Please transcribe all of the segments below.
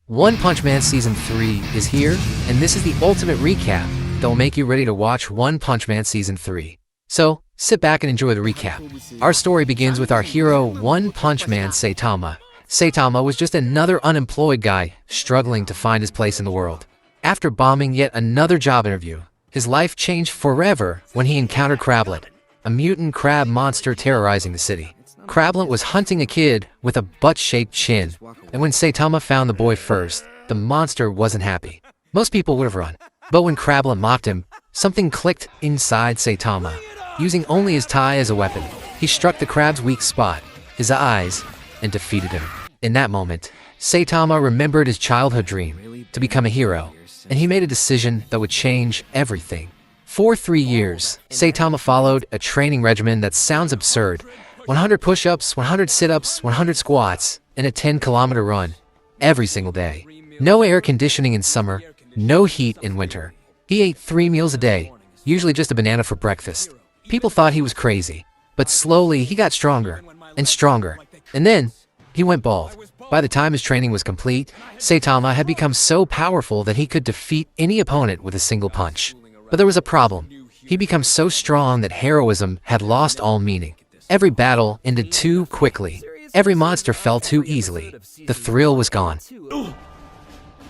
One Punch Man Season 3 is here, and this is the ultimate recap that will make you ready to watch One Punch Man Season 3. So, sit back and enjoy the recap. Our story begins with our hero, One Punch Man Saitama. Saitama was just another unemployed guy struggling to find his place in the world. After bombing yet another job interview, his life changed forever when he encountered Crablet, a mutant crab monster terrorizing the city. Crablet was hunting a kid with a butt-shaped chin, and when Saitama found the boy first, the monster wasn't happy. Most people would have run. But when Crablet mocked him, something clicked inside Saitama. Using only his tie as a weapon, he struck the crab's weak spot, his eyes, and defeated him. In that moment, Saitama remembered his childhood dream, to become a hero, and he made a decision that would change everything. For 3 years, Saitama followed a training regimen that sounds absurd. 100 push-ups, 100 sit-ups, 100 squats, and a 10-kilometer run every single day. No air conditioning in summer, no heat in winter. He ate 3 meals a day, usually just a banana for breakfast. People thought he was crazy, but slowly he got stronger and stronger, and then he went bald. By the time his training was complete, Saitama had become so powerful that he could defeat any opponent with a single punch. But there was a problem. He became so strong that heroism had lost all meaning. Every battle ended too quickly. Every monster fell too easily. The thrill was gone.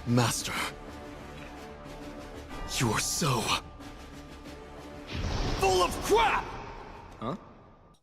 Master, you are so full of crap!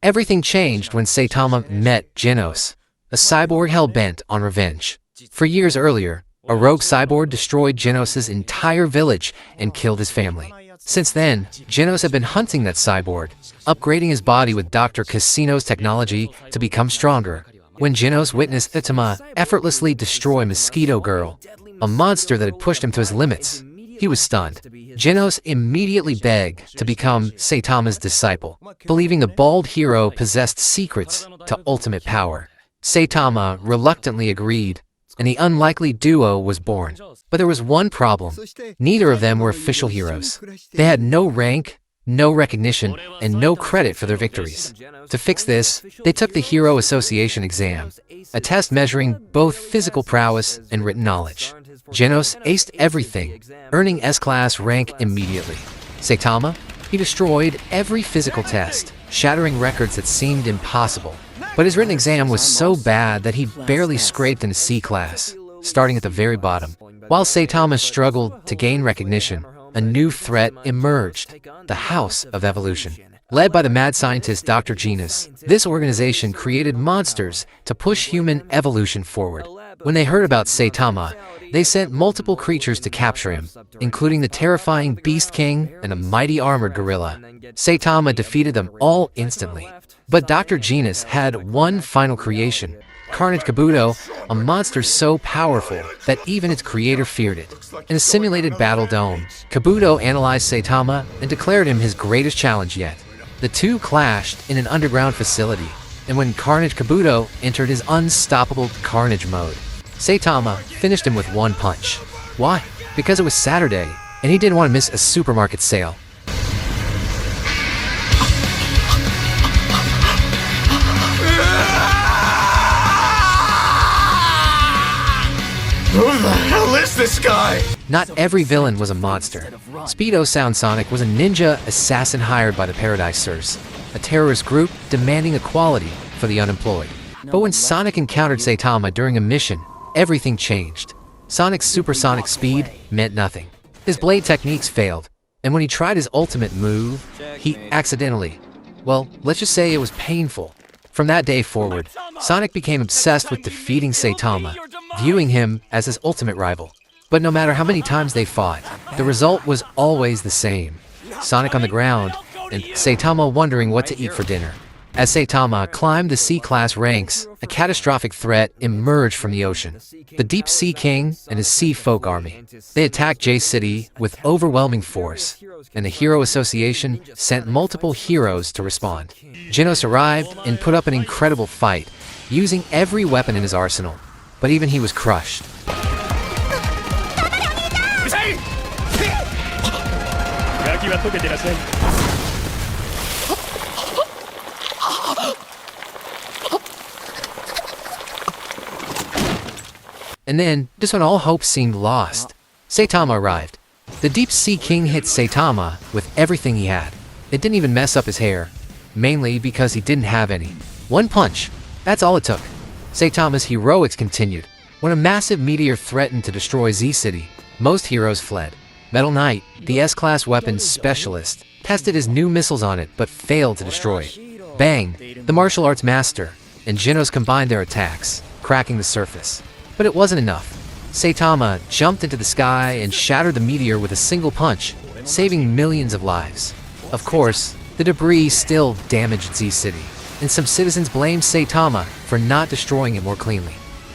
Everything changed when Saitama met Genos, a cyborg hell-bent on revenge. For years earlier, a rogue cyborg destroyed Genos' entire village and killed his family. Since then, Genos had been hunting that cyborg, upgrading his body with Dr. Casino's technology to become stronger. When Genos witnessed Saitama effortlessly destroy Mosquito Girl, a monster that had pushed him to his limits, he was stunned. Genos immediately begged to become Saitama's disciple, believing the bald hero possessed secrets to ultimate power. Saitama reluctantly agreed, and the unlikely duo was born. But there was one problem. Neither of them were official heroes. They had no rank, no recognition, and no credit for their victories. To fix this, they took the Hero Association exam, a test measuring both physical prowess and written knowledge. Genos aced everything, earning S-class rank immediately. Saitama? He destroyed every physical test, shattering records that seemed impossible. But his written exam was so bad that he barely scraped into C-class, starting at the very bottom. While Saitama struggled to gain recognition, a new threat emerged, the House of Evolution. Led by the mad scientist Dr. Genos, this organization created monsters to push human evolution forward. When they heard about Saitama, they sent multiple creatures to capture him, including the terrifying Beast King and a mighty armored gorilla. Saitama defeated them all instantly. But Dr. Genos had one final creation, Carnage Kabuto, a monster so powerful that even its creator feared it. In a simulated battle dome, Kabuto analyzed Saitama and declared him his greatest challenge yet. The two clashed in an underground facility, and when Carnage Kabuto entered his unstoppable Carnage mode, Saitama finished him with one punch. Why? Because it was Saturday, and he didn't want to miss a supermarket sale. Who the hell is this guy? Not every villain was a monster. Speedo Sound Sonic was a ninja assassin hired by the Paradisers, a terrorist group demanding equality for the unemployed. But when Sonic encountered Saitama during a mission, everything changed. Sonic's supersonic speed meant nothing. His blade techniques failed, and when he tried his ultimate move, he accidentally, well, let's just say it was painful. From that day forward, Sonic became obsessed with defeating Saitama, viewing him as his ultimate rival. But no matter how many times they fought, the result was always the same. Sonic on the ground, and Saitama wondering what to eat for dinner. As Saitama climbed the C-class ranks, a catastrophic threat emerged from the ocean. The Deep Sea King and his Sea Folk Army. They attacked J City with overwhelming force, and the Hero Association sent multiple heroes to respond. Genos arrived and put up an incredible fight, using every weapon in his arsenal. But even he was crushed. And then, just when all hope seemed lost, Saitama arrived. The Deep Sea King hit Saitama with everything he had. It didn't even mess up his hair, mainly because he didn't have any. One punch, that's all it took. Saitama's heroics continued. When a massive meteor threatened to destroy Z-City, most heroes fled. Metal Knight, the S-Class weapons specialist, tested his new missiles on it but failed to destroy it. Bang, the martial arts master, and Genos combined their attacks, cracking the surface. But it wasn't enough. Saitama jumped into the sky and shattered the meteor with a single punch, saving millions of lives. Of course, the debris still damaged Z-City, and some citizens blamed Saitama for not destroying it more cleanly.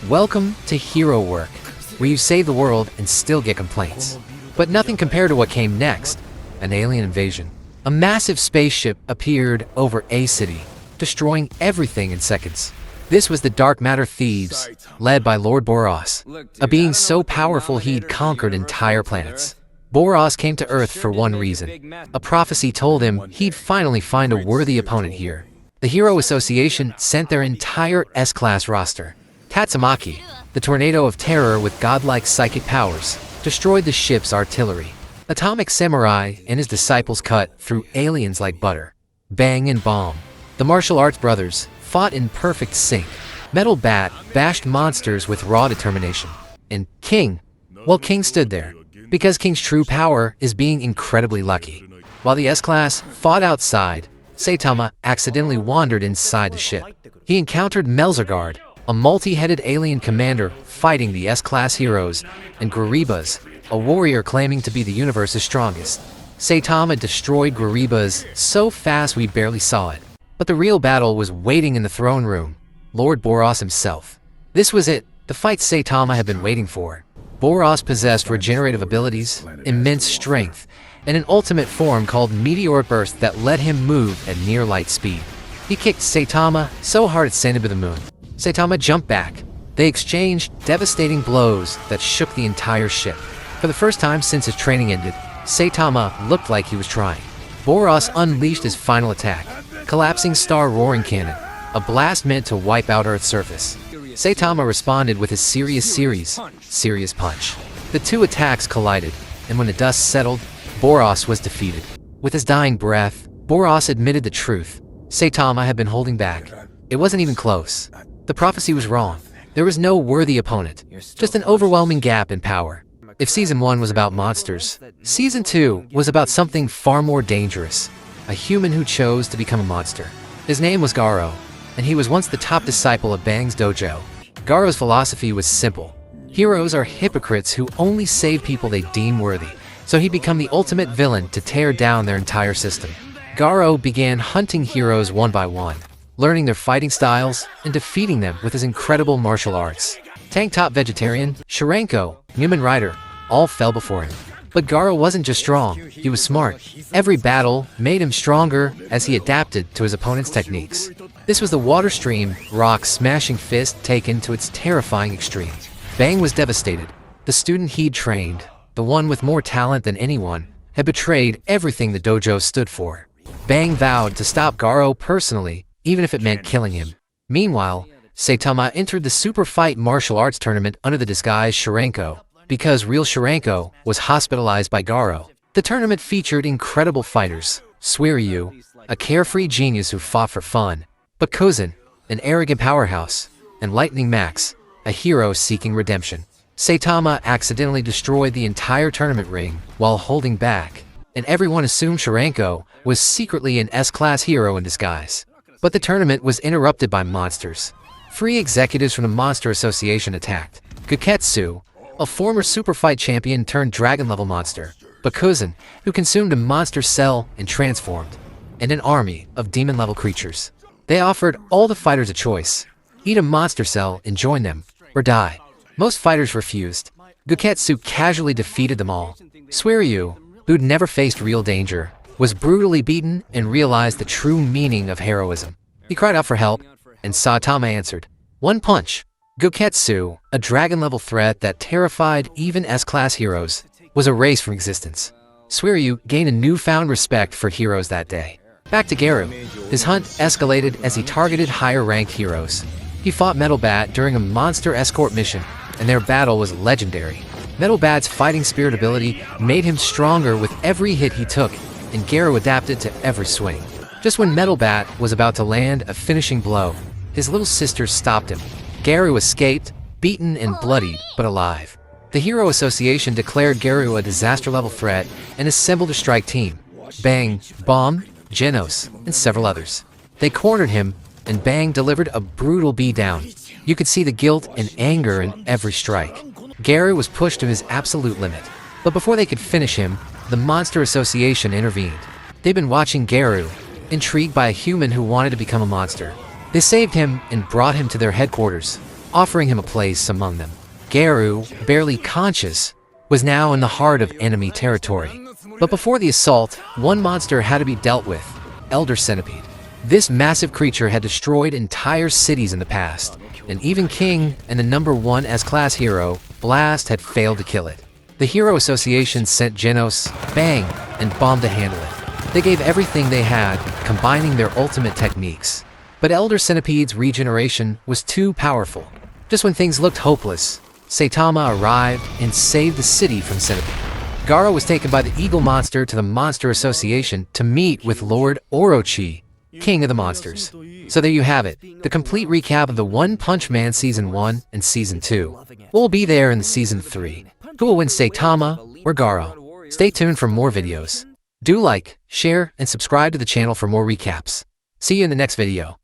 Welcome to hero work, where you save the world and still get complaints. But nothing compared to what came next, an alien invasion. A massive spaceship appeared over a city, destroying everything in seconds. This was the Dark Matter Thieves, led by Lord Boros, a being so powerful he'd conquered entire planets. Boros came to Earth for one reason. A prophecy told him he'd finally find a worthy opponent here. The Hero Association sent their entire S-Class roster. Tatsumaki, the tornado of terror with godlike psychic powers, destroyed the ship's artillery. Atomic Samurai and his disciples cut through aliens like butter. Bang and Bomb, the martial arts brothers, fought in perfect sync. Metal Bat bashed monsters with raw determination. And King, well, King stood there, because King's true power is being incredibly lucky. While the S-Class fought outside, Saitama accidentally wandered inside the ship. He encountered Melzergard, a multi-headed alien commander fighting the S-Class heroes, and Garibas, a warrior claiming to be the universe's strongest. Saitama destroyed Garibas so fast we barely saw it. But the real battle was waiting in the throne room, Lord Boros himself. This was it, the fight Saitama had been waiting for. Boros possessed regenerative abilities, immense strength, and an ultimate form called Meteoric Burst that let him move at near light speed. He kicked Saitama so hard it sent him to the moon. Saitama jumped back. They exchanged devastating blows that shook the entire ship. For the first time since his training ended, Saitama looked like he was trying. Boros unleashed his final attack, Collapsing Star Roaring Cannon, a blast meant to wipe out Earth's surface. Saitama responded with his Serious Punch. The two attacks collided, and when the dust settled, Boros was defeated. With his dying breath, Boros admitted the truth. Saitama had been holding back. It wasn't even close. The prophecy was wrong. There was no worthy opponent, just an overwhelming gap in power. If Season 1 was about monsters, Season 2 was about something far more dangerous. A human who chose to become a monster. His name was Garou, and he was once the top disciple of Bang's dojo. Garou's philosophy was simple. Heroes are hypocrites who only save people they deem worthy, so he'd become the ultimate villain to tear down their entire system. Garou began hunting heroes one by one, learning their fighting styles and defeating them with his incredible martial arts. Tank Top Vegetarian, Sharenko, Human Rider, all fell before him. But Garou wasn't just strong, he was smart. Every battle made him stronger as he adapted to his opponent's techniques. This was the water stream, rock smashing fist taken to its terrifying extreme. Bang was devastated. The student he'd trained, the one with more talent than anyone, had betrayed everything the dojo stood for. Bang vowed to stop Garou personally, even if it meant killing him. Meanwhile, Saitama entered the Super Fight martial arts tournament under the disguise Sharenko. Because real Sharenko was hospitalized by Garou. The tournament featured incredible fighters, Suiryu, a carefree genius who fought for fun, but Kozin, an arrogant powerhouse, and Lightning Max, a hero seeking redemption. Saitama accidentally destroyed the entire tournament ring while holding back, and everyone assumed Sharenko was secretly an S-Class hero in disguise. But the tournament was interrupted by monsters. 3 executives from the Monster Association attacked. Guketsu, a former Super Fight champion turned dragon-level monster, Bakuzan, who consumed a monster cell and transformed, and an army of demon-level creatures. They offered all the fighters a choice: eat a monster cell and join them, or die. Most fighters refused. Guketsu casually defeated them all. Suiryu, who'd never faced real danger, was brutally beaten and realized the true meaning of heroism. He cried out for help, and Saitama answered. One punch. Guketsu, a dragon-level threat that terrified even S-Class heroes, was erased from existence. Suiryu gained a newfound respect for heroes that day. Back to Garou. His hunt escalated as he targeted higher-ranked heroes. He fought Metal Bat during a monster escort mission, and their battle was legendary. Metal Bat's fighting spirit ability made him stronger with every hit he took, and Garou adapted to every swing. Just when Metal Bat was about to land a finishing blow, his little sister stopped him. Garou escaped, beaten and bloodied, but alive. The Hero Association declared Garou a disaster-level threat and assembled a strike team. Bang, Bomb, Genos, and several others. They cornered him, and Bang delivered a brutal beatdown. You could see the guilt and anger in every strike. Garou was pushed to his absolute limit. But before they could finish him, the Monster Association intervened. They'd been watching Garou, intrigued by a human who wanted to become a monster. They saved him and brought him to their headquarters, offering him a place among them. Garou, barely conscious, was now in the heart of enemy territory. But before the assault, one monster had to be dealt with: Elder Centipede. This massive creature had destroyed entire cities in the past, and even King and the #1 S-class hero, Blast, had failed to kill it. The Hero Association sent Genos, Bang, and Bomb to handle it. They gave everything they had, combining their ultimate techniques. But Elder Centipede's regeneration was too powerful. Just when things looked hopeless, Saitama arrived and saved the city from Centipede. Garou was taken by the Eagle Monster to the Monster Association to meet with Lord Orochi, King of the Monsters. So there you have it, the complete recap of the One Punch Man Season 1 and Season 2. We'll be there in Season 3. Who will win, Saitama or Garou? Stay tuned for more videos. Do like, share, and subscribe to the channel for more recaps. See you in the next video.